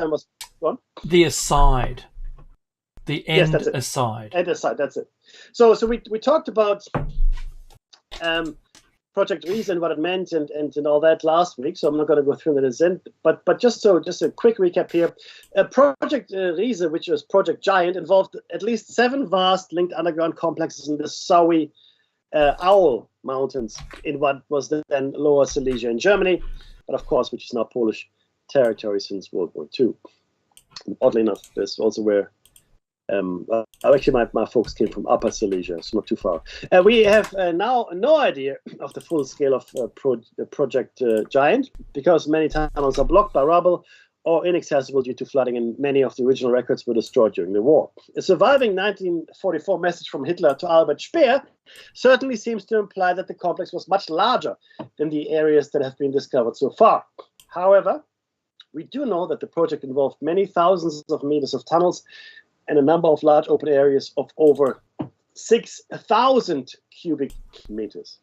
time was gone. The aside. The end Yes, that's it. aside. End aside, that's it. So we talked about Project Rech and what it meant and all that last week, so I'm not going to go through that again. But just a quick recap here. Project Rech, which was Project Giant, involved at least 7 vast linked underground complexes in the Saui Owl Mountains in what was then Lower Silesia in Germany, but of course, which is now Polish territory since World War II. And oddly enough, there's also where actually my folks came from Upper Silesia, so not too far. We have now no idea of the full scale of Project Giant because many tunnels are blocked by rubble or inaccessible due to flooding, and many of the original records were destroyed during the war. A surviving 1944 message from Hitler to Albert Speer certainly seems to imply that the complex was much larger than the areas that have been discovered so far. However, we do know that the project involved many thousands of meters of tunnels and a number of large open areas of over 6,000 cubic meters.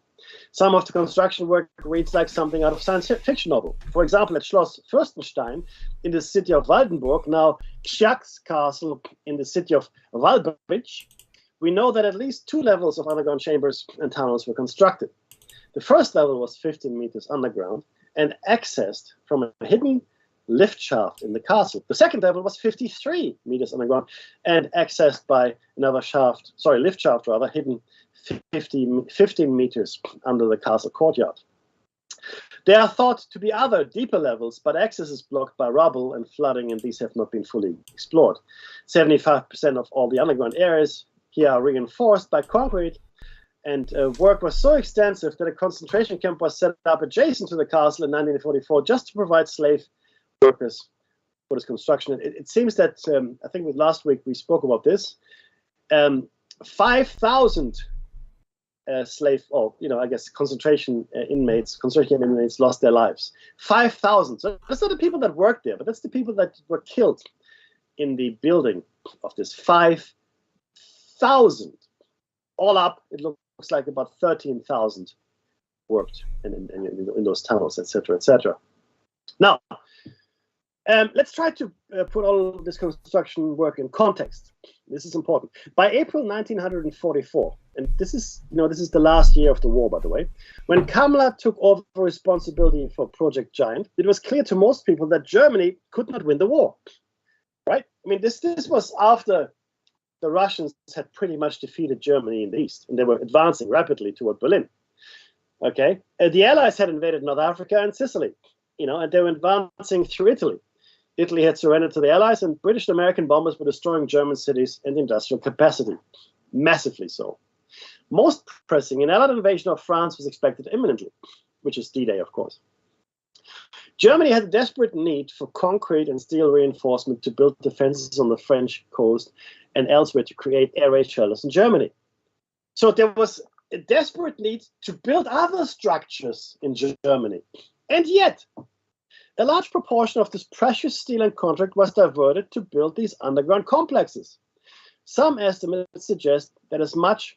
Some of the construction work reads like something out of science fiction novel. For example, at Schloss Fürstenstein in the city of Waldenburg, now Kschack's Castle in the city of Wałbrzych, we know that at least 2 levels of underground chambers and tunnels were constructed. The first level was 15 meters underground and accessed from a hidden lift shaft in the castle. The second level was 53 meters underground and accessed by another lift shaft hidden 15 meters under the castle courtyard. There are thought to be other deeper levels, but access is blocked by rubble and flooding, and these have not been fully explored. 75% of all the underground areas here are reinforced by concrete, and work was so extensive that a concentration camp was set up adjacent to the castle in 1944 just to provide slave workers for this construction. It seems that, I think last week we spoke about this, 5,000 concentration inmates lost their lives. 5,000. So that's not the people that worked there, but that's the people that were killed in the building of this. 5,000. All up, it looks like about 13,000 worked in those tunnels, etc., etc. Now, let's try to put all of this construction work in context. This is important. By April 1944, and this is the last year of the war, by the way, when Kammler took over responsibility for Project Giant, it was clear to most people that Germany could not win the war. Right? I mean, this was after the Russians had pretty much defeated Germany in the east, and they were advancing rapidly toward Berlin. Okay, the Allies had invaded North Africa and Sicily, and they were advancing through Italy. Italy had surrendered to the Allies, and British and American bombers were destroying German cities and industrial capacity, massively so. Most pressing, an Allied invasion of France was expected imminently, which is D-Day, of course. Germany had a desperate need for concrete and steel reinforcement to build defenses on the French coast and elsewhere to create air raid shelters in Germany. So there was a desperate need to build other structures in Germany. And yet, a large proportion of this precious steel and concrete was diverted to build these underground complexes. Some estimates suggest that as much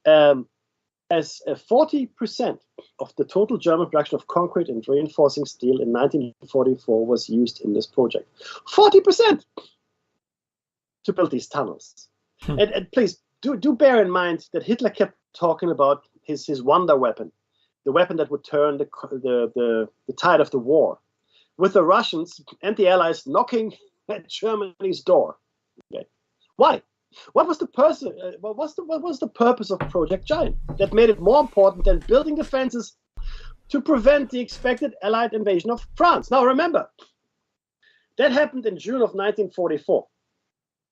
as 40% of the total German production of concrete and reinforcing steel in 1944 was used in this project. 40% to build these tunnels. And please, do bear in mind that Hitler kept talking about his wonder weapon, the weapon that would turn the tide of the war, with the Russians and the Allies knocking at Germany's door. Okay. Why? What was the purpose of Project Giant that made it more important than building defenses to prevent the expected Allied invasion of France? Now remember, that happened in June of 1944.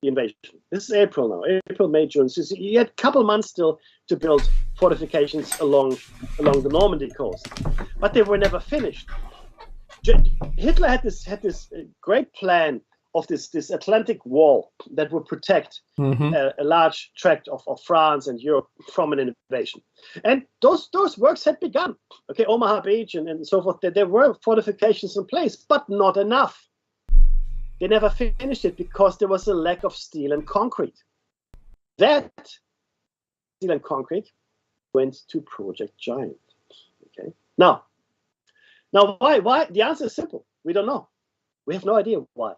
The invasion. This is April now. April, May, June. So you had a couple months still to build fortifications along the Normandy coast, but they were never finished. Hitler had this great plan of this Atlantic wall that would protect a large tract of France and Europe from an invasion, and those works had begun. Okay, Omaha Beach and so forth. There were fortifications in place, but not enough. They never finished it because there was a lack of steel and concrete. That steel and concrete went to Project Giant. Okay. Now why? The answer is simple. We don't know. We have no idea why.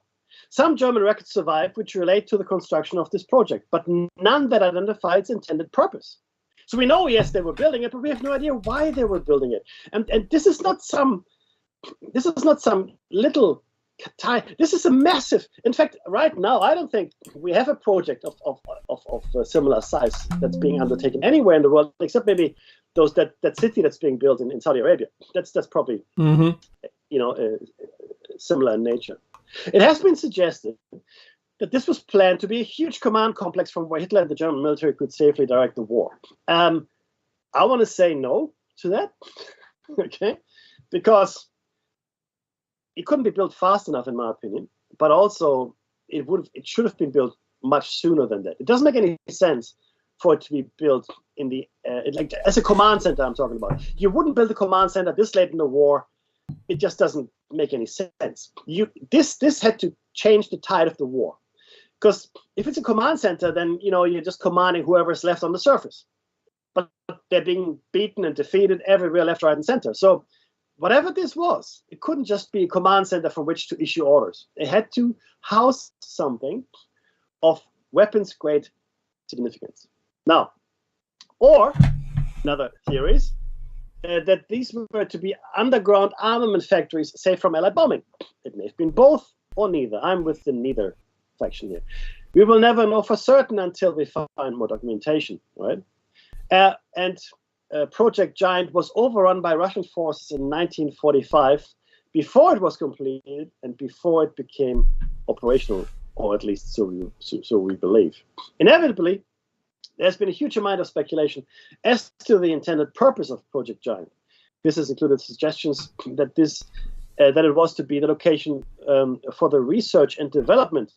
Some German records survive which relate to the construction of this project, but none that identify its intended purpose. So we know, yes, they were building it, but we have no idea why they were building it. And this is not some little time. This is a massive. In fact, right now, I don't think we have a project of a similar size that's being undertaken anywhere in the world, except maybe that city that's being built in Saudi Arabia. That's probably similar in nature. It has been suggested that this was planned to be a huge command complex from where Hitler and the German military could safely direct the war. I want to say no to that, okay, because it couldn't be built fast enough, in my opinion. But also, it should have been built much sooner than that. It doesn't make any sense for it to be built in the like as a command center. I'm talking about. You wouldn't build a command center this late in the war. It just doesn't make any sense. This had to change the tide of the war, because if it's a command center, then you're just commanding whoever's left on the surface. But they're being beaten and defeated everywhere, left, right, and center. So whatever this was, it couldn't just be a command center from which to issue orders. It had to house something of weapons-grade significance. Now, or another theory is that these were to be underground armament factories safe from Allied bombing. It may have been both or neither. I'm with the neither faction here. We will never know for certain until we find more documentation, right? Project Giant was overrun by Russian forces in 1945, before it was completed and before it became operational, or at least so we believe. Inevitably, there's been a huge amount of speculation as to the intended purpose of Project Giant. This has included suggestions that it was to be the location for the research and development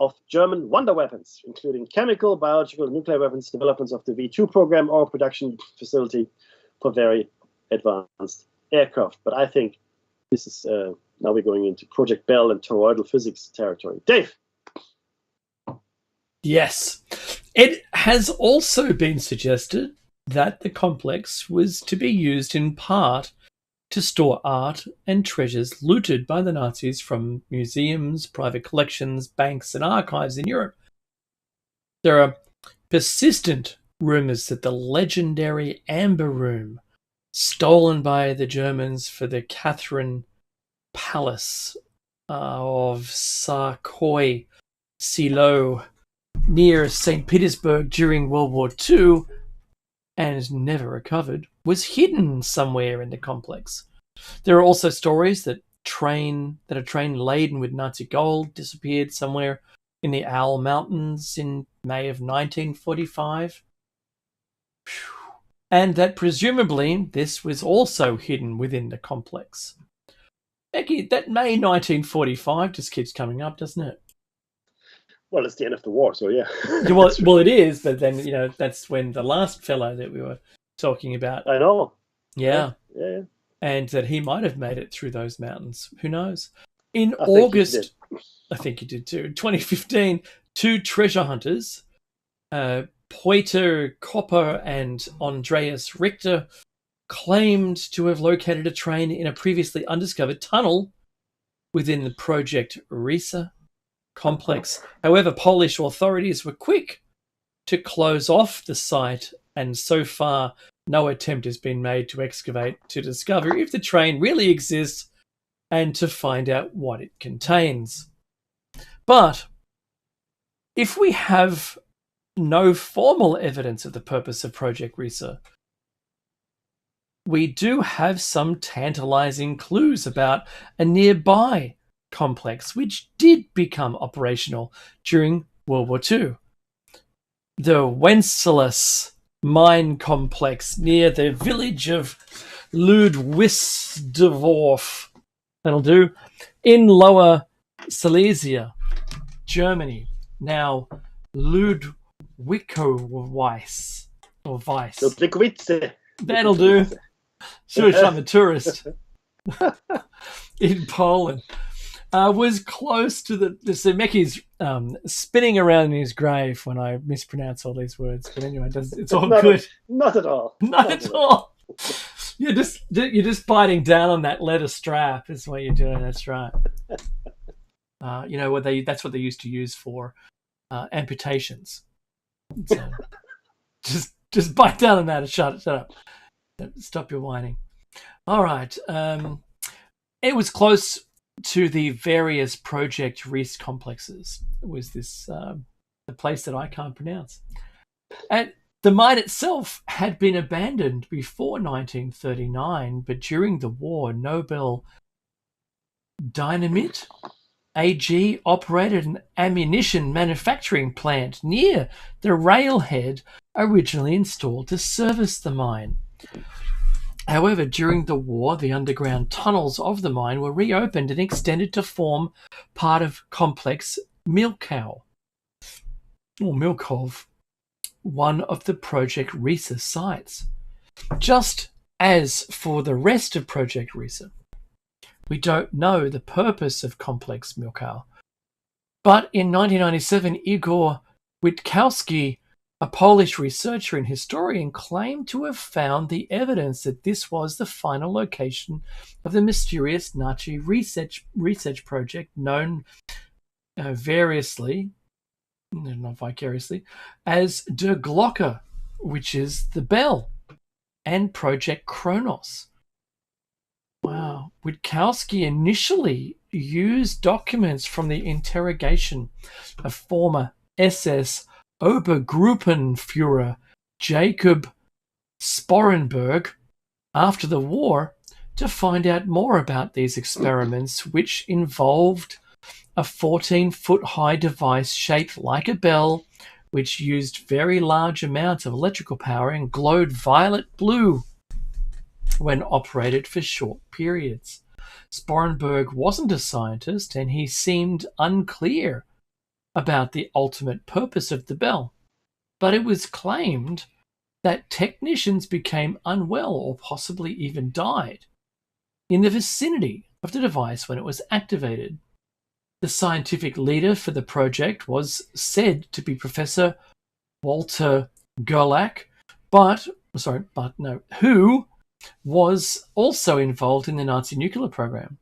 of German wonder weapons, including chemical, biological, and nuclear weapons, developments of the V2 program, or production facility for very advanced aircraft. But I think this is now we're going into Project Bell and toroidal physics territory. Dave. Yes. It has also been suggested that the complex was to be used in part to store art and treasures looted by the Nazis from museums, private collections, banks, and archives in Europe. There are persistent rumors that the legendary Amber Room, stolen by the Germans for the Catherine Palace of Sarkoy Silo near St. Petersburg during World War II and never recovered, was hidden somewhere in the complex. There are also stories that a train laden with Nazi gold disappeared somewhere in the Owl Mountains in May of 1945. And that presumably this was also hidden within the complex. Becky, that May 1945 just keeps coming up, doesn't it? Well, it's the end of the war, so yeah. well, it is, but then, that's when the last fellow that we were talking about. I know. Yeah. Yeah. And that he might have made it through those mountains. Who knows? In August, I think he did too, 2015, two treasure hunters, Peter Kopper and Andreas Richter, claimed to have located a train in a previously undiscovered tunnel within the Project Risa complex. However, Polish authorities were quick to close off the site, and so far no attempt has been made to excavate to discover if the train really exists and to find out what it contains. But if we have no formal evidence of the purpose of Project Risa, we do have some tantalizing clues about a nearby complex which did become operational during World War II. The Wenceslas mine complex near the village of Ludwigsdorf, that'll do, in Lower Silesia, Germany. Now Ludwigoweiss or Weiss. Ludwigwitze. That'll do. Sure, I'm a tourist. In Poland. Was close to the Mecky's spinning around in his grave when I mispronounce all these words. But anyway, it's all good. Not at all. Not at all. You're just biting down on that leather strap. Is what you're doing. That's right. That's what they used to use for amputations. So just bite down on that and shut up. Stop your whining. All right. It was close to the various Project Reese complexes. It was this the place that I can't pronounce. And the mine itself had been abandoned before 1939, but during the war, Nobel Dynamite AG operated an ammunition manufacturing plant near the railhead originally installed to service the mine. However, during the war, the underground tunnels of the mine were reopened and extended to form part of Complex Milkow, or Milkov, one of the Project Risa sites. Just as for the rest of Project Risa, we don't know the purpose of Complex Milkow. But in 1997, Igor Witkowski, a Polish researcher and historian, claimed to have found the evidence that this was the final location of the mysterious Nazi research project known variously, not vicariously, as Der Glocke, which is the bell, and Project Kronos. Wow. Witkowski initially used documents from the interrogation of former SS Obergruppenführer Jacob Sporenberg after the war to find out more about these experiments, which involved a 14-foot-high device shaped like a bell, which used very large amounts of electrical power and glowed violet blue when operated for short periods. Sporenberg wasn't a scientist, and he seemed unclear about the ultimate purpose of the bell, but it was claimed that technicians became unwell or possibly even died in the vicinity of the device when it was activated. The scientific leader for the project was said to be Professor Walter Gerlach, who was also involved in the Nazi nuclear program,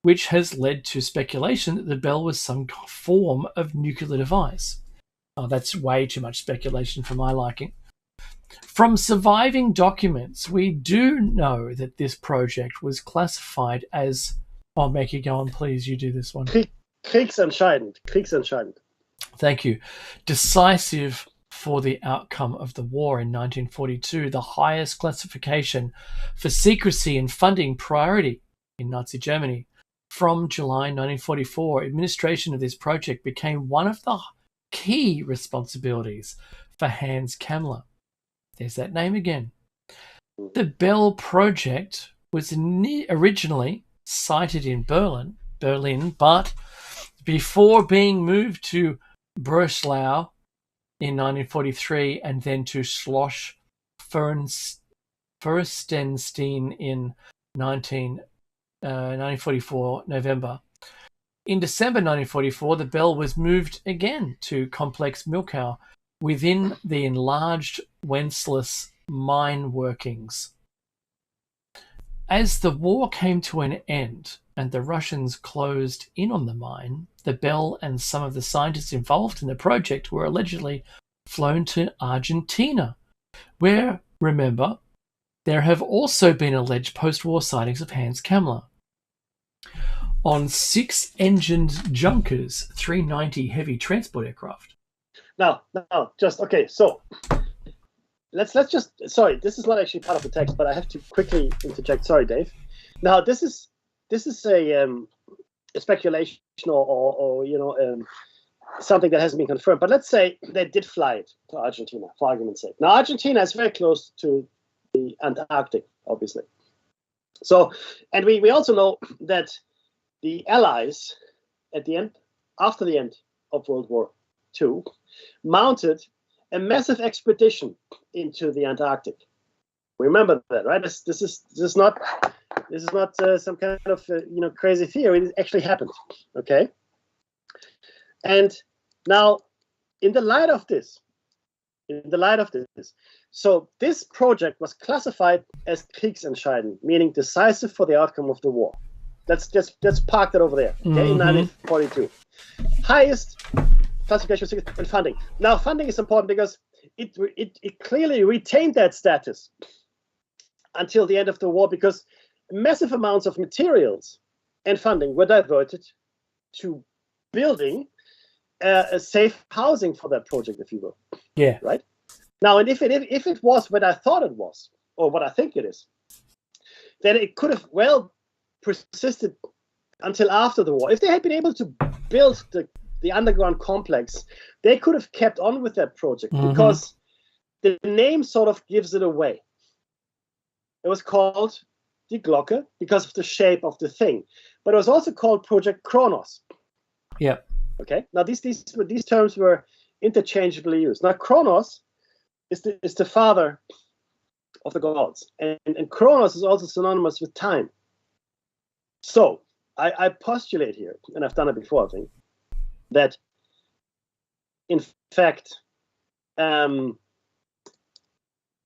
which has led to speculation that the bell was some form of nuclear device. Oh, that's way too much speculation for my liking. From surviving documents, we do know that this project was classified as... Oh, Mackie, go on, please. You do this one. Kriegsentscheidend. Thank you. Decisive for the outcome of the war in 1942, the highest classification for secrecy and funding priority in Nazi Germany. From July 1944, administration of this project became one of the key responsibilities for Hans Kammler. There's that name again. The Bell Project was originally sited in Berlin, but before being moved to Breslau in 1943 and then to Schloss Fürstenstein in 1944 November. In December 1944, the bell was moved again to Complex Milkow within the enlarged Wenceslas mine workings. As the war came to an end and the Russians closed in on the mine, the bell and some of the scientists involved in the project were allegedly flown to Argentina, where, remember, there have also been alleged post-war sightings of Hans Kammler. On 6-engined Junkers 390 heavy transport aircraft. Now, just okay. So let's just. Sorry, this is not actually part of the text, but I have to quickly interject. Sorry, Dave. Now, this is a speculation or something that hasn't been confirmed. But let's say they did fly it to Argentina, for argument's sake. Now, Argentina is very close to the Antarctic, obviously. So, and we also know that the Allies, after the end of World War II, mounted a massive expedition into the Antarctic. Remember that, right? This is not some kind of crazy theory. It actually happened. Okay. And now, in the light of this, in the light of this. So this project was classified as Kriegsentscheidend, meaning decisive for the outcome of the war. Let's park that over there. Okay, in 1942. Highest classification and funding. Now, funding is important because it clearly retained that status until the end of the war, because massive amounts of materials and funding were diverted to building a safe housing for that project, if you will. Yeah. Right. Now, and if it was what I thought it was, or what I think it is, then it could have persisted until after the war. If they had been able to build the underground complex, they could have kept on with that project, because the name sort of gives it away. It was called Die Glocke because of the shape of the thing, but it was also called Project Kronos. Yeah. Okay. Now these terms were interchangeably used. Now Kronos is the father of the gods, and Kronos is also synonymous with time. So I postulate here, and I've done it before, I think, that in fact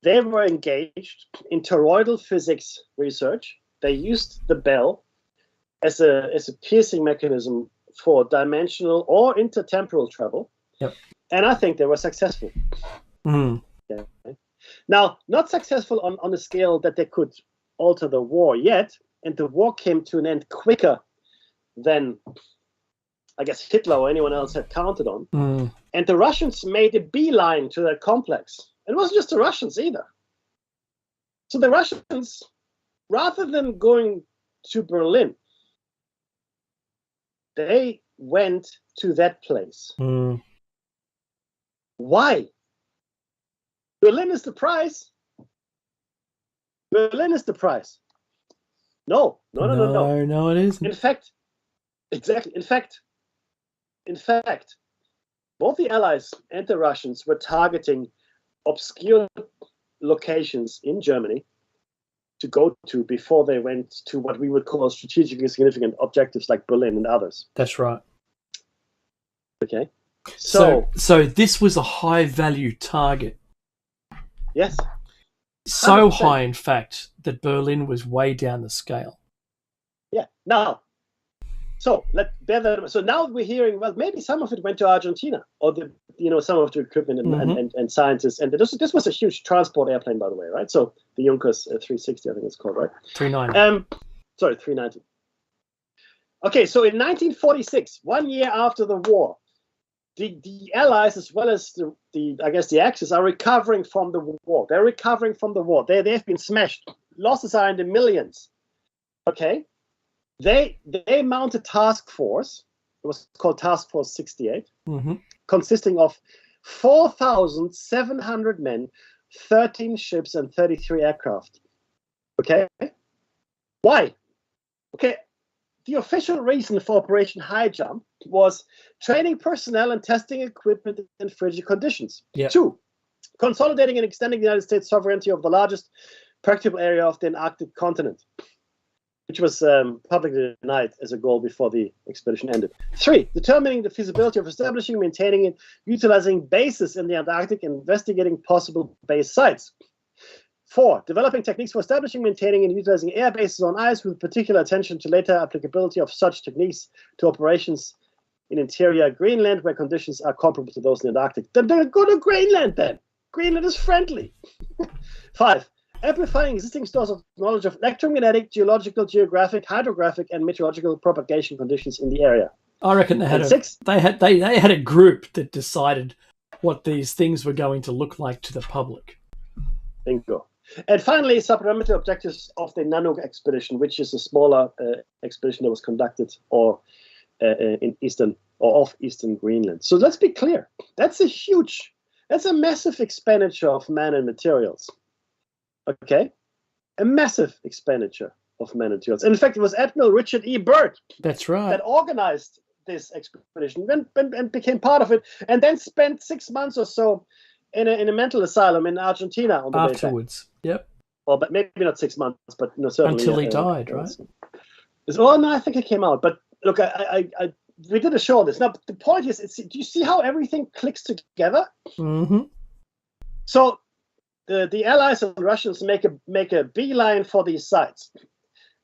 they were engaged in toroidal physics research. They used the bell as a piercing mechanism for dimensional or intertemporal travel. Yep. And I think they were successful. Okay. Now, not successful on a scale that they could alter the war yet, and the war came to an end quicker than I guess Hitler or anyone else had counted on. And the Russians made a beeline to that complex. It wasn't just the Russians either. So the Russians, rather than going to Berlin, they went to that place. Why? Berlin is the prize. Berlin is the prize. No, it isn't. In fact, exactly. In fact, both the Allies and the Russians were targeting obscure locations in Germany to go to before they went to what we would call strategically significant objectives like Berlin and others. That's right. Okay. So this was a high value target. Yes. So 100%. high, in fact, that Berlin was way down the scale. Yeah. Now, so now we're hearing, well, maybe some of it went to Argentina, or some of the equipment and scientists. And this was a huge transport airplane, by the way, right? So the Junkers 360, I think it's called, right? 390. 390. Okay, so in 1946, 1 year after the war, the Allies, as well as the Axis, are recovering from the war. They're recovering from the war. They've been smashed. Losses are in the millions. Okay. They mount a task force. It was called Task Force 68, consisting of 4,700 men, 13 ships, and 33 aircraft. Okay? Why? Okay, the official reason for Operation High Jump was training personnel and testing equipment in frigid conditions. Yep. 2, consolidating and extending the United States sovereignty over the largest practicable area of the Arctic continent, which was publicly denied as a goal before the expedition ended. 3, determining the feasibility of establishing, maintaining, and utilizing bases in the Antarctic and investigating possible base sites. 4, developing techniques for establishing, maintaining, and utilizing air bases on ice, with particular attention to later applicability of such techniques to operations in interior Greenland, where conditions are comparable to those in the Antarctic. Then go to Greenland then. Greenland is friendly. 5, amplifying existing stores of knowledge of electromagnetic, geological, geographic, hydrographic, and meteorological propagation conditions in the area. I reckon they had a group that decided what these things were going to look like to the public. Bingo. And finally, supplementary objectives of the Nanook expedition, which is a smaller expedition that was conducted in eastern or off eastern Greenland. So let's be clear. That's a massive expenditure of man and materials. Okay, a massive expenditure of men and materials. And in fact, it was Admiral Richard E. Byrd. That's right. That organized this expedition and became part of it, and then spent 6 months or so in a mental asylum in Argentina on the afterwards. Yep. Well, but maybe not 6 months, but certainly until he died, right? Oh no, I think he came out. But look, we did a show on this. Now, the point is, do you see how everything clicks together? So the Allies and Russians make a beeline for these sites.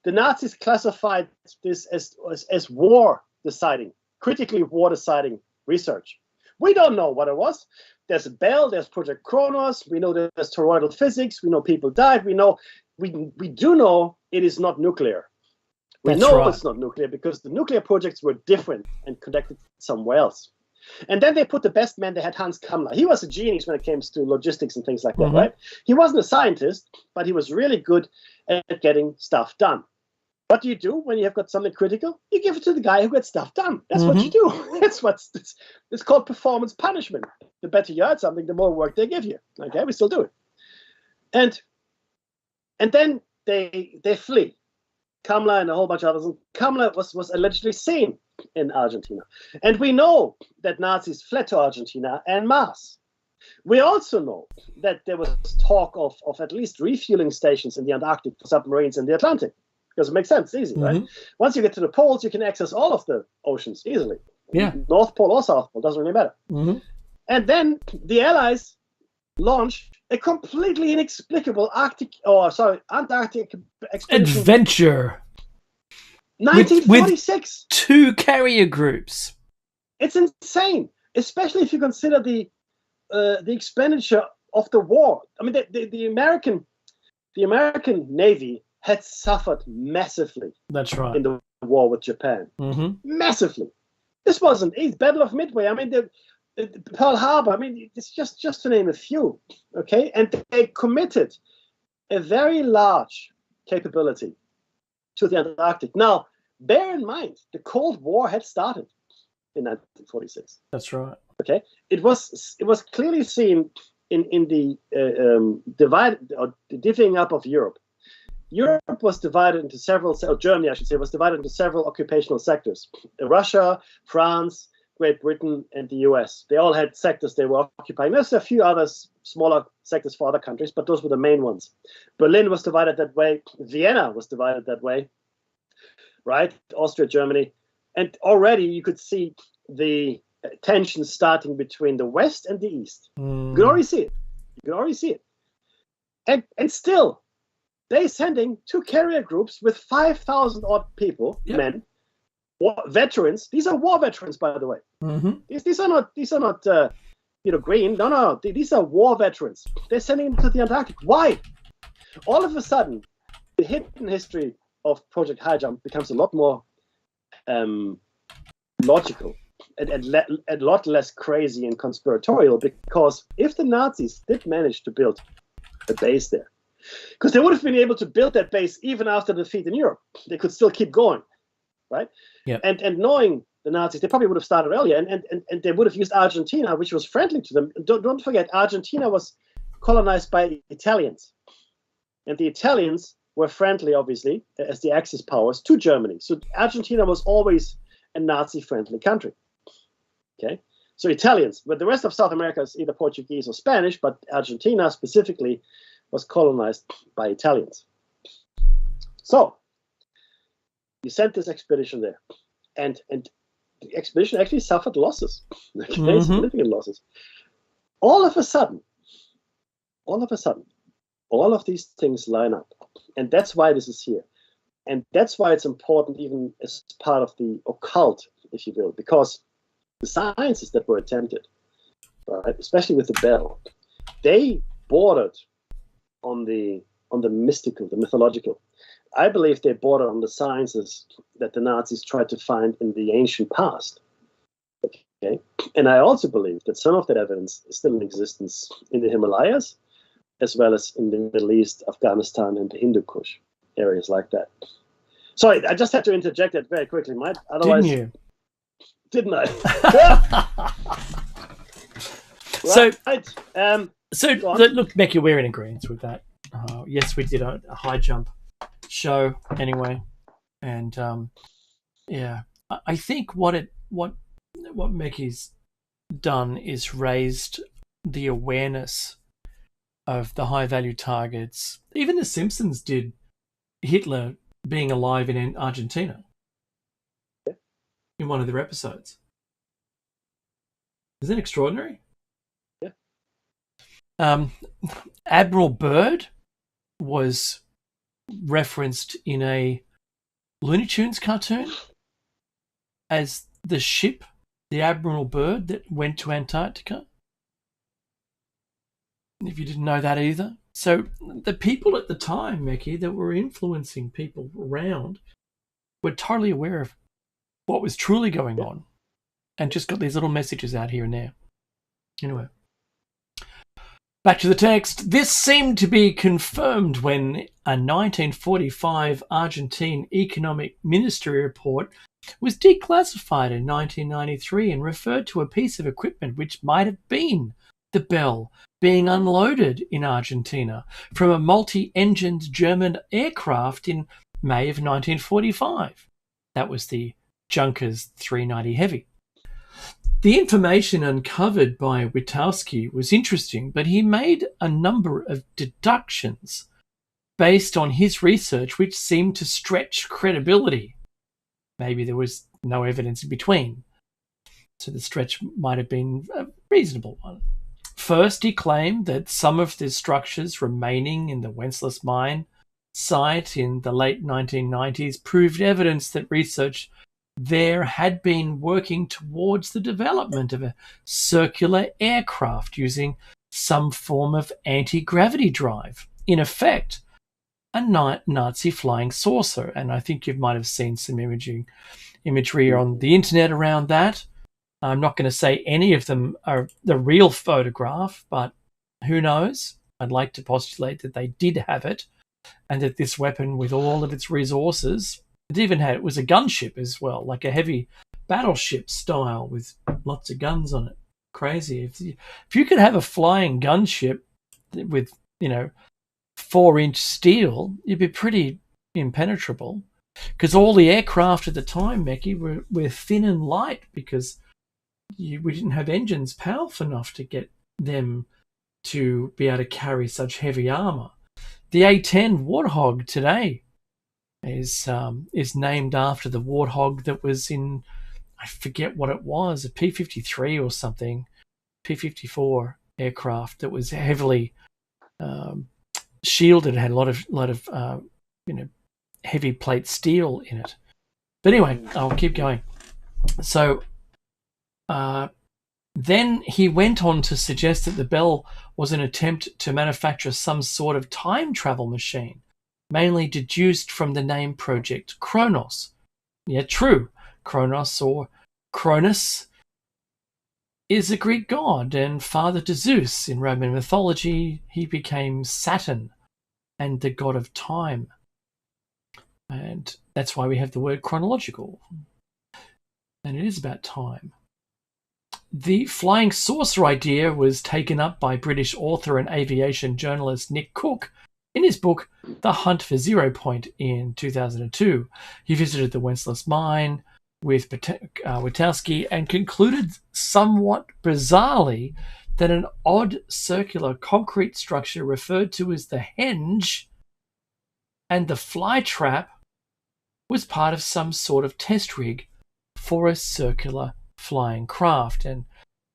The Nazis classified this as war deciding, critically war deciding research. We don't know what it was. There's Bell, there's Project Kronos. We know there's toroidal physics. We know people died. We do know it is not nuclear. We know right. It's not nuclear because the nuclear projects were different and conducted somewhere else. And then they put the best man. They had Hans Kammler. He was a genius when it came to logistics and things like that, right? He wasn't a scientist, but he was really good at getting stuff done. What do you do when you have got something critical? You give it to the guy who gets stuff done. That's what you do. It's called performance punishment. The better you are at something, the more work they give you. Okay, we still do it. And then they flee. Kammler and a whole bunch of others. And Kammler was allegedly seen in Argentina. And we know that Nazis fled to Argentina en masse. We also know that there was talk of at least refueling stations in the Antarctic for submarines in the Atlantic. Because it makes sense, it's easy, right? Once you get to the poles, you can access all of the oceans easily. Yeah. North Pole or South Pole, doesn't really matter. And then the Allies launched a completely inexplicable Antarctic expedition. Adventure. 1946. With 2 carrier groups. It's insane, especially if you consider the expenditure of the war. I mean, the American Navy had suffered massively. That's right. In the war with Japan. Massively. This wasn't easy. Battle of Midway. I mean, the Pearl Harbor. I mean, it's just to name a few. Okay, and they committed a very large capability to the Antarctic. Now, bear in mind, the Cold War had started in 1946. That's right. Okay, it was clearly seen in the divvying up of Europe. Europe was divided into several, or Germany, I should say, was divided into several occupational sectors. Russia, France, Great Britain, and the US. They all had sectors they were occupying. There's a few others, smaller sectors for other countries, but those were the main ones. Berlin was divided that way. Vienna was divided that way, right? Austria, Germany. And already you could see the tension starting between the West and the East. You could already see it. And still, they're sending 2 carrier groups with 5,000 odd people, men, veterans. These are war veterans, by the way. These are not green. No. These are war veterans. They're sending them to the Antarctic. Why? All of a sudden, the hidden history of Project High Jump becomes a lot more logical and a lot less crazy and conspiratorial, because if the Nazis did manage to build a base there, because they would have been able to build that base even after the defeat in Europe. They could still keep going, right? Yeah. And knowing the Nazis, they probably would have started earlier, and they would have used Argentina, which was friendly to them. Don't forget, Argentina was colonized by Italians, and the Italians were friendly, obviously, as the Axis powers to Germany. So Argentina was always a Nazi-friendly country. Okay, so Italians, but the rest of South America is either Portuguese or Spanish, but Argentina specifically was colonized by Italians. So you sent this expedition there, and the expedition actually suffered losses, significant losses. All of a sudden, all of these things line up, and that's why this is here, and that's why it's important, even as part of the occult, if you will, because the sciences that were attempted, right, especially with the bell, they bordered on the mystical, the mythological. I believe they border on the sciences that the Nazis tried to find in the ancient past. Okay, and I also believe that some of that evidence is still in existence in the Himalayas, as well as in the Middle East, Afghanistan, and the Hindu Kush areas like that. Sorry, I just had to interject that very quickly, Mike. Otherwise, didn't I? Right. So look, Becky, we're in agreement with that. Yes, we did a high jump show anyway, and I think what Becky's done is raised the awareness of the high value targets. Even The Simpsons did Hitler being alive in Argentina in one of their episodes. Isn't that extraordinary? Admiral Byrd was referenced in a Looney Tunes cartoon as the ship, the Admiral Byrd, that went to Antarctica. If you didn't know that either. So the people at the time, Meki, that were influencing people around were totally aware of what was truly going on and just got these little messages out here and there. Anyway, back to the text. This seemed to be confirmed when a 1945 Argentine Economic Ministry report was declassified in 1993 and referred to a piece of equipment which might have been the Bell being unloaded in Argentina from a multi-engined German aircraft in May of 1945. That was the Junkers 390 Heavy. The information uncovered by Witowski was interesting, but he made a number of deductions based on his research which seemed to stretch credibility. Maybe there was no evidence in between, so the stretch might have been a reasonable one. First, he claimed that some of the structures remaining in the Wenceslas mine site in the late 1990s proved evidence that research there had been working towards the development of a circular aircraft using some form of anti-gravity drive. In effect, a Nazi flying saucer. And I think you might have seen some imagery on the internet around that. I'm not going to say any of them are the real photograph, but who knows? I'd like to postulate that they did have it, and that this weapon, with all of its resources, it was a gunship as well, like a heavy battleship style with lots of guns on it. Crazy. If you could have a flying gunship with, 4-inch steel, you'd be pretty impenetrable. Because all the aircraft at the time, Meki, were thin and light because we didn't have engines powerful enough to get them to be able to carry such heavy armor. The A-10 Warthog today is named after the Warthog that was in, I forget what it was, a P-53 or something, P-54 aircraft that was heavily shielded. It had a lot of heavy plate steel in it. But anyway, I'll keep going. So then he went on to suggest that the Bell was an attempt to manufacture some sort of time travel machine, mainly deduced from the name Project Kronos. Yeah, true. Kronos, or Cronus, is a Greek god and father to Zeus. In Roman mythology, he became Saturn and the god of time. And that's why we have the word chronological. And it is about time. The flying saucer idea was taken up by British author and aviation journalist Nick Cook in his book The Hunt for Zero Point in 2002. He visited the Wenceslas mine with Witowski and concluded somewhat bizarrely that an odd circular concrete structure referred to as the henge and the fly trap was part of some sort of test rig for a circular flying craft. And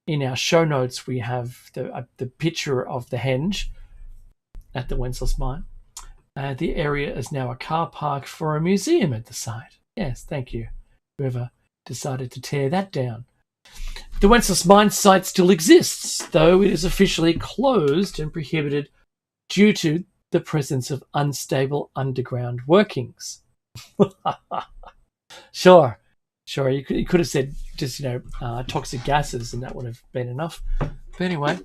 in our show notes we have the picture of the henge at the Wenceslas mine. The area is now a car park for a museum at the site. Yes, thank you, whoever decided to tear that down. The Wenceslas mine site still exists, though it is officially closed and prohibited due to the presence of unstable underground workings. Sure. You could have said just, toxic gases, and that would have been enough. But anyway,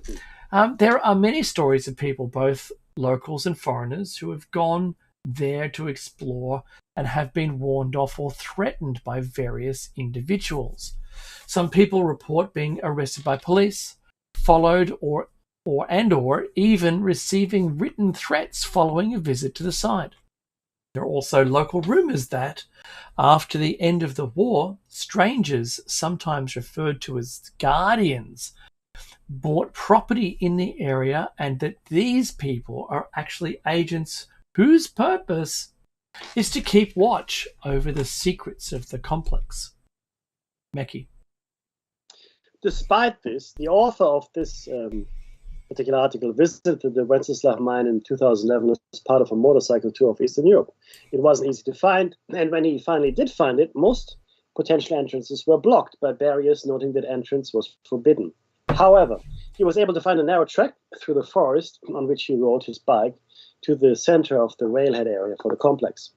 there are many stories of people, both locals and foreigners, who have gone there to explore and have been warned off or threatened by various individuals. Some people report being arrested by police, followed or even receiving written threats following a visit to the site. There are also local rumours that, after the end of the war, strangers, sometimes referred to as guardians, bought property in the area, and that these people are actually agents whose purpose is to keep watch over the secrets of the complex. Meki. Despite this, the author of this particular article, visited the Wenceslav mine in 2011 as part of a motorcycle tour of Eastern Europe. It wasn't easy to find, and when he finally did find it, most potential entrances were blocked by barriers noting that entrance was forbidden. However, he was able to find a narrow track through the forest on which he rode his bike to the center of the railhead area for the complex.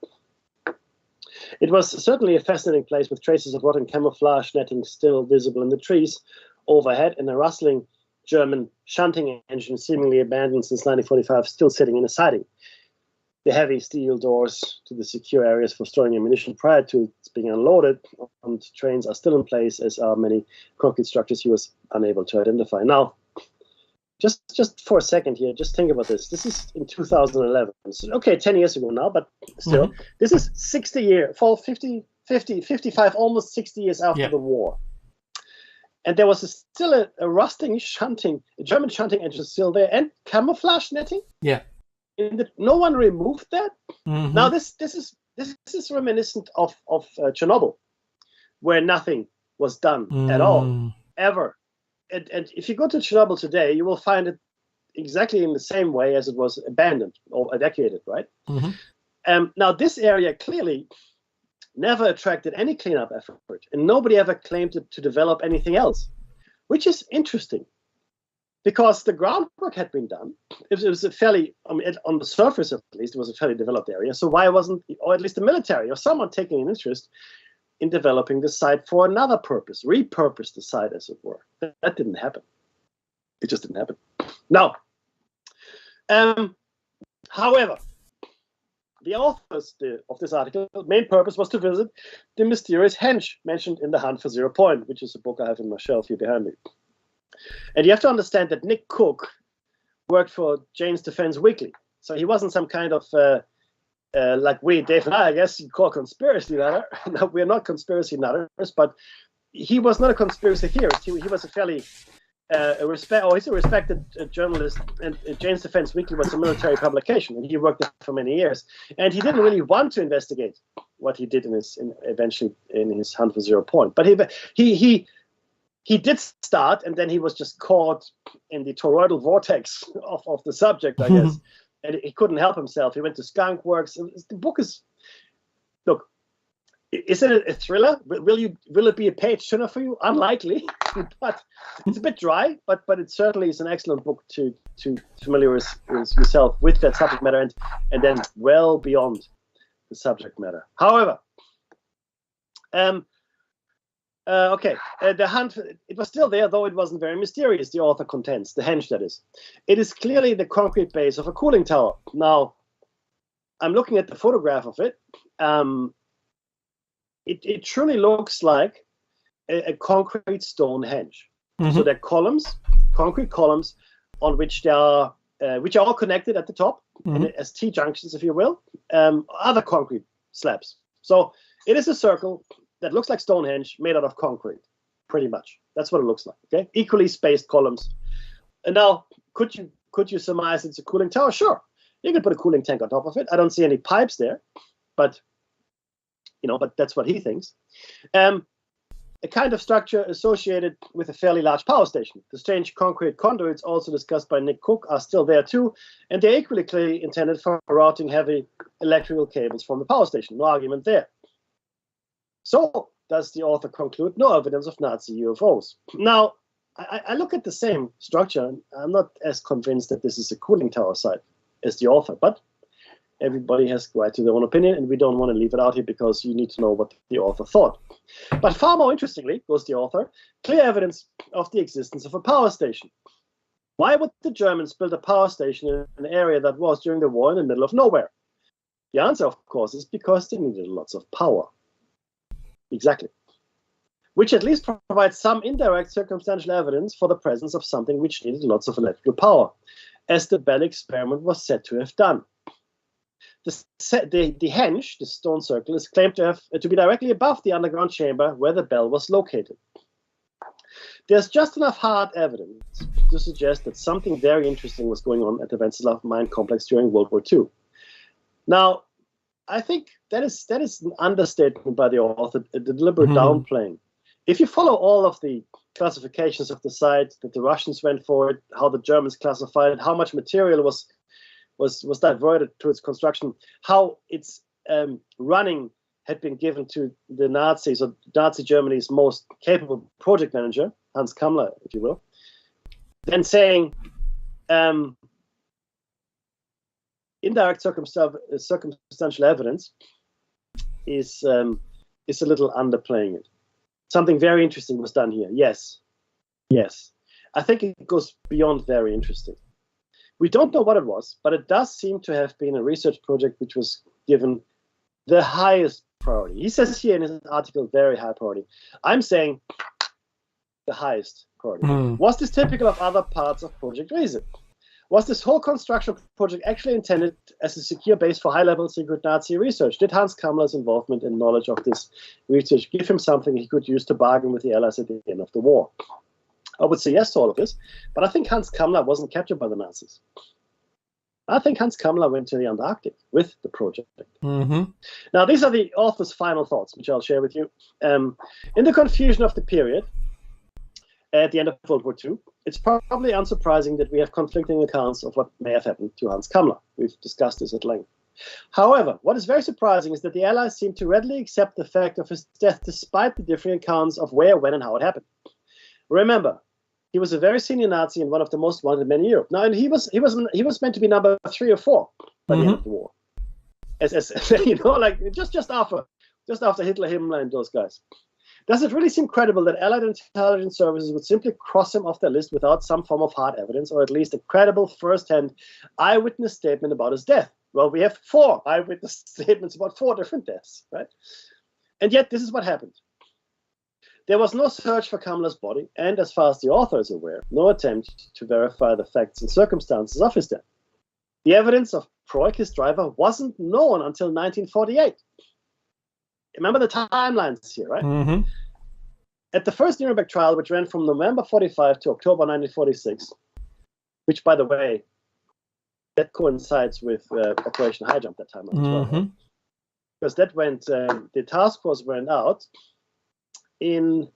It was certainly a fascinating place with traces of rotten camouflage netting still visible in the trees overhead and a rustling German shunting engine seemingly abandoned since 1945 still sitting in a siding. The heavy steel doors to the secure areas for storing ammunition prior to its being unloaded on trains are still in place, as are many concrete structures he was unable to identify. Now, just for a second here, just think about this. This is in 2011. So, okay, 10 years ago now, but still, this is 55, almost 60 years after the war. And there was still a rusting a German shunting engine still there, and camouflage netting. Yeah. No one removed that. Now this is reminiscent of Chernobyl, where nothing was done at all, ever. And if you go to Chernobyl today, you will find it exactly in the same way as it was abandoned or evacuated, right? Now this area clearly never attracted any cleanup effort, and nobody ever claimed to develop anything else, which is interesting. Because the groundwork had been done, it was a fairly, on the surface at least, it was a fairly developed area. So why wasn't, or at least the military or someone taking an interest in developing the site for another purpose, repurpose the site, as it were? That didn't happen. It just didn't happen. Now, however, the authors of this article, main purpose was to visit the mysterious henge mentioned in The Hunt for Zero Point, which is a book I have in my shelf here behind me. And you have to understand that Nick Cook worked for Jane's Defense Weekly. So he wasn't some kind of, like we, Dave and I guess you'd call conspiracy nutter. No, we're not conspiracy nutters, but he was not a conspiracy theorist. He was a fairly, he's a respected journalist, and Jane's Defense Weekly was a military publication, and he worked there for many years. And he didn't really want to investigate what he did eventually in his Hunt for Zero Point. But he did start, and then he was just caught in the toroidal vortex of the subject, I guess. And he couldn't help himself. He went to skunk works. The book is, look, is it a thriller? Will it be a page turner for you? Unlikely, but it's a bit dry. But it certainly is an excellent book to familiarize yourself with that subject matter and then well beyond the subject matter. However, the hunt, it was still there, though it wasn't very mysterious, the author contends, the henge that is. It is clearly the concrete base of a cooling tower. Now, I'm looking at the photograph of it. It truly looks like a concrete stone henge. So there are columns, concrete columns, on which which are all connected at the top, as T-junctions, if you will, other concrete slabs. So it is a circle that looks like Stonehenge made out of concrete, pretty much. That's what it looks like. Okay, equally spaced columns. And now, could you surmise it's a cooling tower? Sure, you could put a cooling tank on top of it. I don't see any pipes there, but that's what he thinks. A kind of structure associated with a fairly large power station. The strange concrete conduits, also discussed by Nick Cook, are still there too, and they're equally clearly intended for routing heavy electrical cables from the power station. No argument there. So, does the author conclude, no evidence of Nazi UFOs? Now, I look at the same structure, and I'm not as convinced that this is a cooling tower site as the author, but everybody has right to their own opinion, and we don't want to leave it out here because you need to know what the author thought. But far more interestingly, goes the author, clear evidence of the existence of a power station. Why would the Germans build a power station in an area that was, during the war, in the middle of nowhere? The answer, of course, is because they needed lots of power. Exactly. Which at least provides some indirect circumstantial evidence for the presence of something which needed lots of electrical power, as the Bell experiment was said to have done. The henge, the stone circle, is claimed to be directly above the underground chamber where the Bell was located. There's just enough hard evidence to suggest that something very interesting was going on at the Wenceslav mine complex during World War II. Now, I think that is an understatement by the author, a deliberate downplaying. if you follow all of the classifications of the site, that the Russians went for it, how the Germans classified it, how much material was diverted to its construction, how its running had been given to the Nazis, or Nazi Germany's most capable project manager, Hans Kammler, if you will, then saying indirect circumstantial evidence is a little underplaying it. Something very interesting was done here. Yes. I think it goes beyond very interesting. We don't know what it was, but it does seem to have been a research project which was given the highest priority. He says here in his article, very high priority. I'm saying the highest priority. Was this typical of other parts of Project Riese? Was this whole construction project actually intended as a secure base for high-level secret Nazi research? Did Hans Kammler's involvement and knowledge of this research give him something he could use to bargain with the Allies at the end of the war? I would say yes to all of this, but I think Hans Kammler wasn't captured by the Nazis. I think Hans Kammler went to the Antarctic with the project. Now, these are the author's final thoughts, which I'll share with you. In the confusion of the period, at the end of World War II, it's probably unsurprising that we have conflicting accounts of what may have happened to Hans Kammler. We've discussed this at length. However, what is very surprising is that the Allies seem to readily accept the fact of his death despite the differing accounts of where, when, and how it happened. Remember, he was a very senior Nazi and one of the most wanted men in Europe. Now, and he was meant to be number 3 or 4 by the end of the war, as like just after Hitler, Himmler, and those guys. Does it really seem credible that Allied intelligence services would simply cross him off their list without some form of hard evidence, or at least a credible first-hand eyewitness statement about his death? Well, we have 4 eyewitness statements about 4 different deaths, right? And yet, this is what happened. There was no search for Kammler's body, and as far as the author is aware, no attempt to verify the facts and circumstances of his death. The evidence of Proik, his driver, wasn't known until 1948. Remember the timelines here, right? At the first Nuremberg trial, which ran from November 45 to October 1946, which, by the way, that coincides with Operation High Jump that time as well, right? Because that went, the task force went out in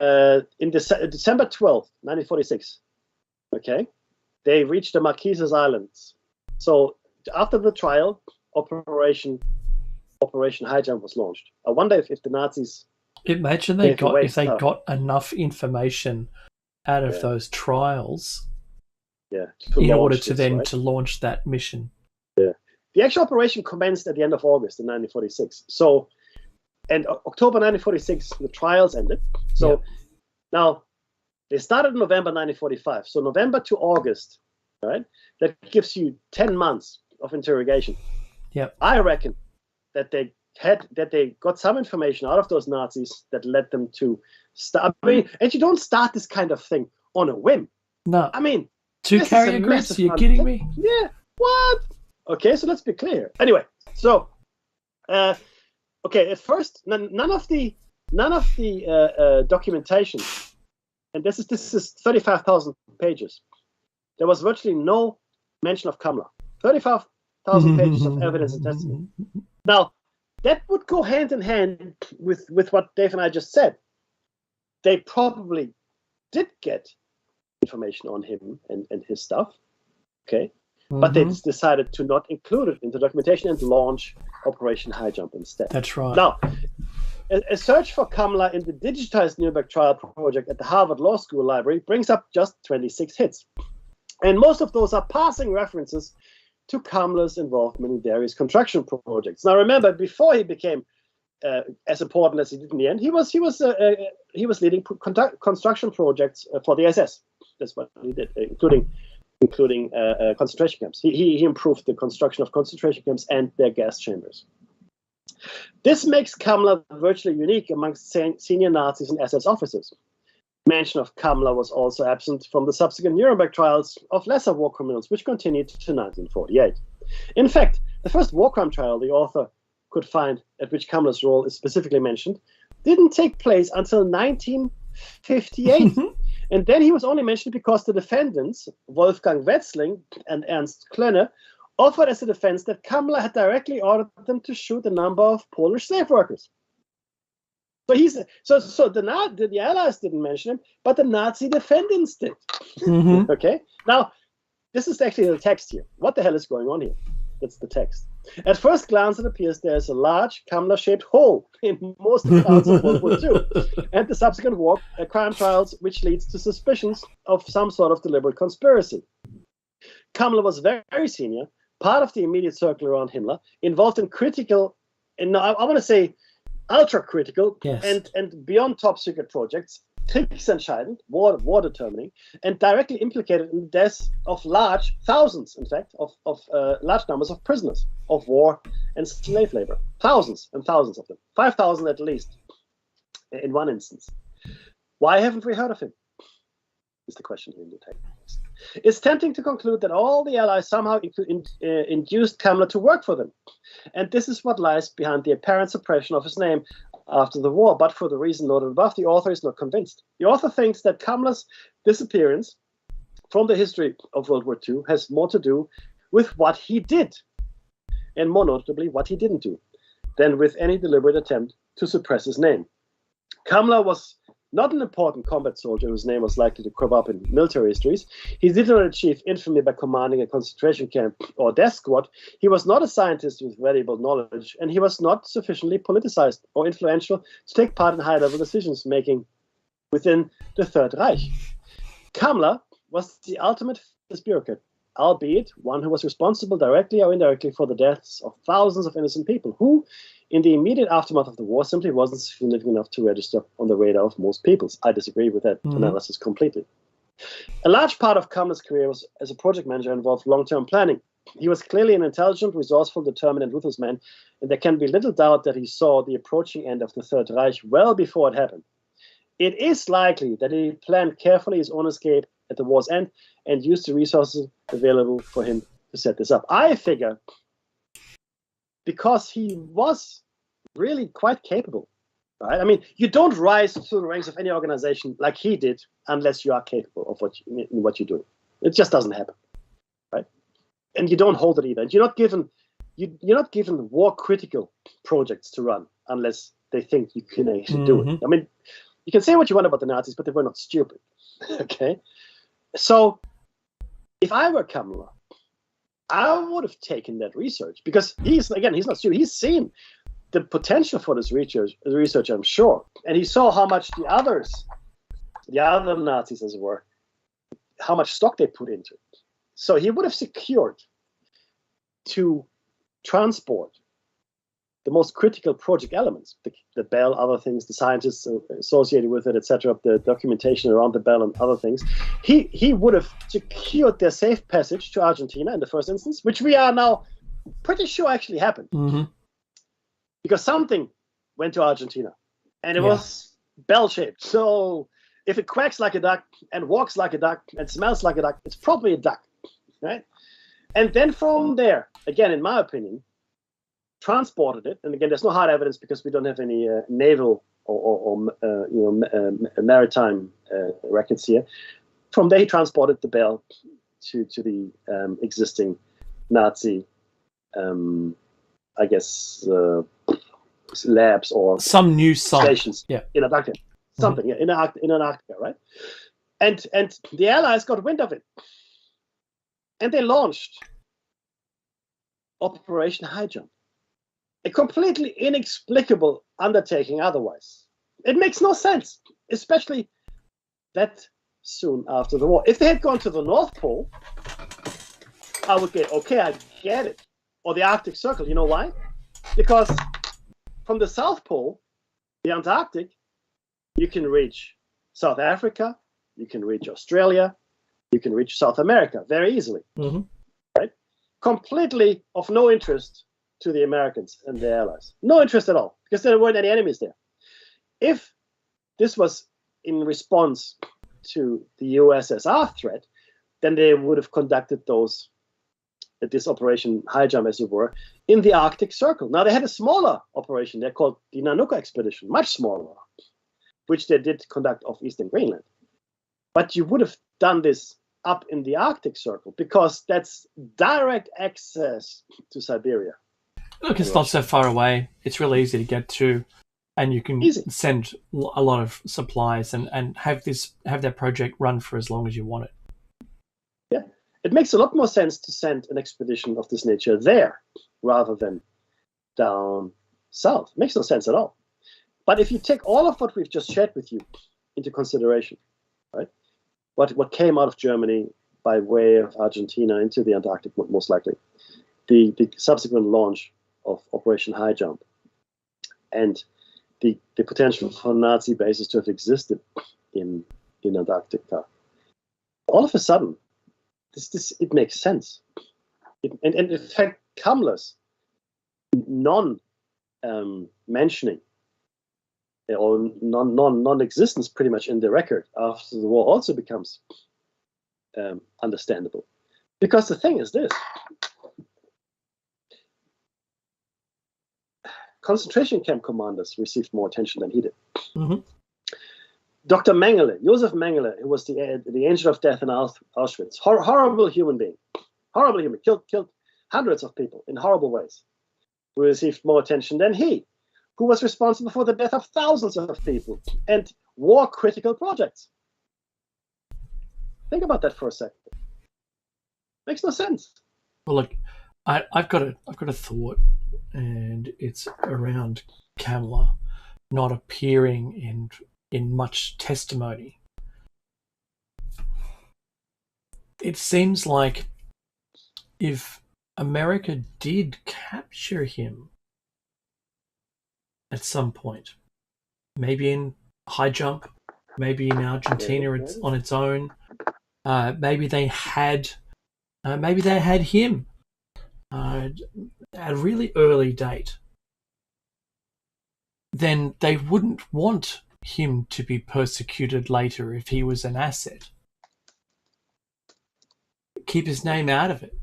December 12th, 1946. Okay, they reached the Marquesas Islands. So after the trial, Operation High Jump was launched. I wonder if the Nazis. Imagine they got enough information out of those trials, in order to then to launch that mission. Yeah, the actual operation commenced at the end of August in 1946. So, and October 1946, the trials ended. So now they started in November 1945. So November to August, right? That gives you 10 months of interrogation. Yeah, I reckon that they got some information out of those Nazis that led them to start. I mean, and you don't start this kind of thing on a whim. No. I mean, to carry a goose, you're kidding me? Yeah. What? Okay, so let's be clear. Anyway, so okay, at first, none of the documentation, and this is 35,000 pages. There was virtually no mention of Kammler. 35,000 pages of evidence and testimony. Now, that would go hand in hand with what Dave and I just said. They probably did get information on him and his stuff, okay? But they decided to not include it in the documentation and launch Operation High Jump instead. That's right. Now, a search for Kammler in the digitized Nuremberg trial project at the Harvard Law School Library brings up just 26 hits. And most of those are passing references to Kammler's involvement in various construction projects. Now, remember, before he became as important as he did in the end, he was leading construction projects for the SS. That's what he did, including concentration camps. He improved the construction of concentration camps and their gas chambers. This makes Kammler virtually unique amongst senior Nazis and SS officers. Mention of Kammler was also absent from the subsequent Nuremberg trials of lesser war criminals, which continued to 1948. In fact, the first war crime trial the author could find at which Kammler's role is specifically mentioned didn't take place until 1958. And then he was only mentioned because the defendants, Wolfgang Wetzling and Ernst Klönne, offered as a defense that Kammler had directly ordered them to shoot a number of Polish slave workers. So the Allies didn't mention him, but the Nazi defendants did. Mm-hmm. Okay. Now, this is actually the text here. What the hell is going on here? That's the text. At first glance, it appears there's a large Kammler-shaped hole in most accounts of World War II and the subsequent war crime trials, which leads to suspicions of some sort of deliberate conspiracy. Kammler was very senior, part of the immediate circle around Himmler, involved in critical, and I want to say ultra-critical, yes. and beyond top-secret projects, Kriegsentscheidend, war determining, and directly implicated in the deaths of thousands, in fact, of large numbers of prisoners of war and slave labor. Thousands and thousands of them. 5,000 at least, in one instance. Why haven't we heard of him? Is the question here in the text. It's tempting to conclude that all the Allies somehow induced Kammler to work for them. And this is what lies behind the apparent suppression of his name after the war. But for the reason noted above, the author is not convinced. The author thinks that Kammler's disappearance from the history of World War II has more to do with what he did, and more notably, what he didn't do, than with any deliberate attempt to suppress his name. Kammler was not an important combat soldier whose name was likely to crop up in military histories. He did not achieve infamy by commanding a concentration camp or death squad. He was not a scientist with valuable knowledge, and he was not sufficiently politicized or influential to take part in high-level decisions-making within the Third Reich. Kammler was the ultimate bureaucrat, albeit one who was responsible directly or indirectly for the deaths of thousands of innocent people who, in the immediate aftermath of the war, simply wasn't significant enough to register on the radar of most peoples. I disagree with that analysis completely. A large part of Kammler's career was as a project manager involved long-term planning. He was clearly an intelligent, resourceful, determined, and ruthless man, and there can be little doubt that he saw the approaching end of the Third Reich well before it happened. It is likely that he planned carefully his own escape at the war's end and used the resources available for him to set this up. I figure because he was really quite capable, right? I mean, you don't rise through the ranks of any organization like he did unless you are capable of what you're doing. It just doesn't happen, right? And you don't hold it either. And you're not given war critical projects to run unless they think you can actually do it. I mean, you can say what you want about the Nazis, but they were not stupid. Okay, so if I were Kammler, I would have taken that research because he's not stupid. He's seen the potential for this research, I'm sure. And he saw how much the other Nazis, as it were, how much stock they put into it. So he would have secured to transport the most critical project elements, the bell, other things, the scientists associated with it, etc., the documentation around the bell and other things. He would have secured their safe passage to Argentina in the first instance, which we are now pretty sure actually happened. Because something went to Argentina, and it was bell-shaped. So if it quacks like a duck and walks like a duck and smells like a duck, it's probably a duck, right? And then from there, again, in my opinion, transported it, and again, there's no hard evidence because we don't have any naval or maritime records here. From there, he transported the bell to the existing Nazi, labs or some new site stations in Antarctica, something in Antarctica, right? And the Allies got wind of it, and they launched Operation High Jump. A completely inexplicable undertaking otherwise. It makes no sense, especially that soon after the war. If they had gone to the North Pole, I would get, okay, I get it. Or the Arctic Circle. You know why? Because from the South Pole, the Antarctic, you can reach South Africa, you can reach Australia, you can reach South America very easily. Right? Completely of no interest to the Americans and their allies. No interest at all, because there weren't any enemies there. If this was in response to the USSR threat, then they would have conducted this Operation High Jump, as it were, in the Arctic Circle. Now, they had a smaller operation there called the Nanook Expedition, much smaller, which they did conduct off Eastern Greenland. But you would have done this up in the Arctic Circle because that's direct access to Siberia. Look, it's not so far away. It's really easy to get to. and you can Easy. send a lot of supplies and have that project run for as long as you want it. Yeah, it makes a lot more sense to send an expedition of this nature there rather than down south. It makes no sense at all. But if you take all of what we've just shared with you into consideration, right? What came out of Germany by way of Argentina into the Antarctic, most likely, the subsequent launch of Operation High Jump, and the potential for Nazi bases to have existed in Antarctica, all of a sudden, it makes sense. And in fact, Kamler's mentioning or non-existence pretty much in the record after the war also becomes understandable. Because the thing is this: concentration camp commanders received more attention than he did. Mm-hmm. Dr. Mengele, Josef Mengele, who was the angel of death in Auschwitz, horrible human being, killed hundreds of people in horrible ways, who received more attention than he, who was responsible for the death of thousands of people and war-critical projects. Think about that for a second. Makes no sense. Well, look, I've got a thought, and it's around Kamler not appearing in much testimony. It seems like if America did capture him at some point, maybe in High Jump, maybe in Argentina on its own, maybe they had him at a really early date, then they wouldn't want him to be persecuted later if he was an asset. Keep his name out of it.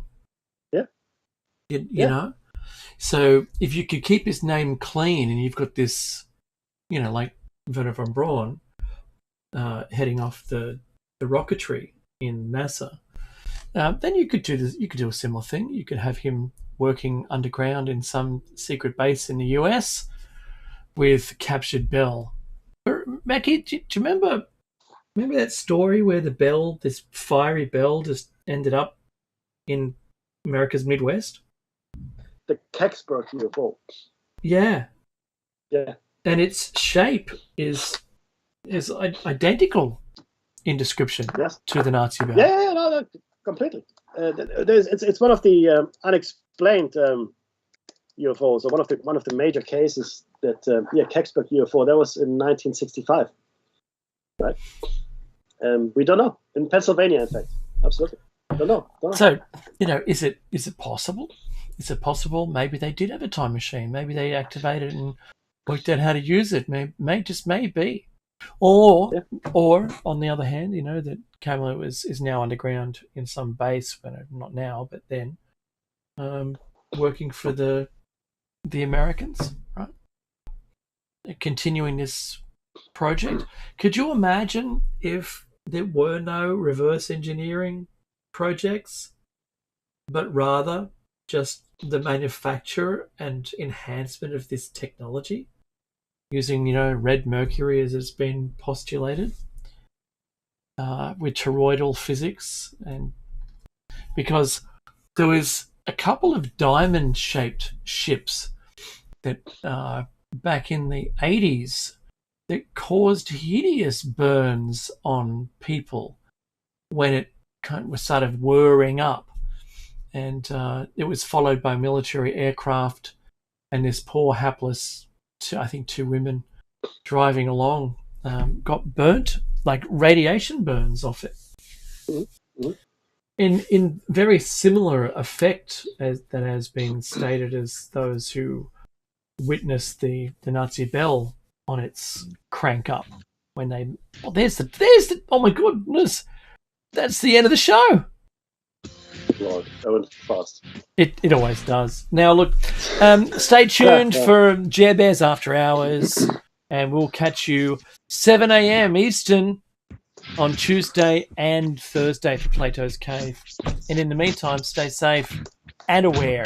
Yeah. You know? So if you could keep his name clean and you've got this, like Werner von Braun heading off the rocketry in NASA, then you could do this. You could do a similar thing. You could have him working underground in some secret base in the US with captured Bell. Mackie, do you remember that story where the Bell, this fiery Bell, just ended up in America's Midwest? The Kecksburg UFO. Yeah. Yeah. And its shape is identical in description to the Nazi Bell. Yeah, no, completely. It's one of the unexplained UFOs, or one of the major cases that Kecksburg UFO. That was in 1965, right? We don't know, in Pennsylvania, in fact. Absolutely, don't know. So, is it possible? Is it possible? Maybe they did have a time machine. Maybe they activated it and worked out how to use it. Maybe. Or on the other hand, that Kamler is now underground in some base, not now, but then, working for the Americans, right? Continuing this project. Could you imagine if there were no reverse engineering projects, but rather just the manufacture and enhancement of this technology using, red mercury as it's been postulated, with toroidal physics, and because there was a couple of diamond-shaped ships that back in the 80s that caused hideous burns on people when it kind of started whirring up. And it was followed by military aircraft, and this poor hapless, I think 2 women driving along got burnt, like radiation burns off it. Mm-hmm. In very similar effect that has been stated as those who witnessed the Nazi Bell on its crank up when they. Oh, there's the. Oh my goodness, that's the end of the show. Lord, that went fast. It always does. Now look, stay tuned for Jer Bears After Hours, and we'll catch you 7 a.m. Eastern on Tuesday and Thursday for Plato's Cave. And in the meantime, stay safe and aware.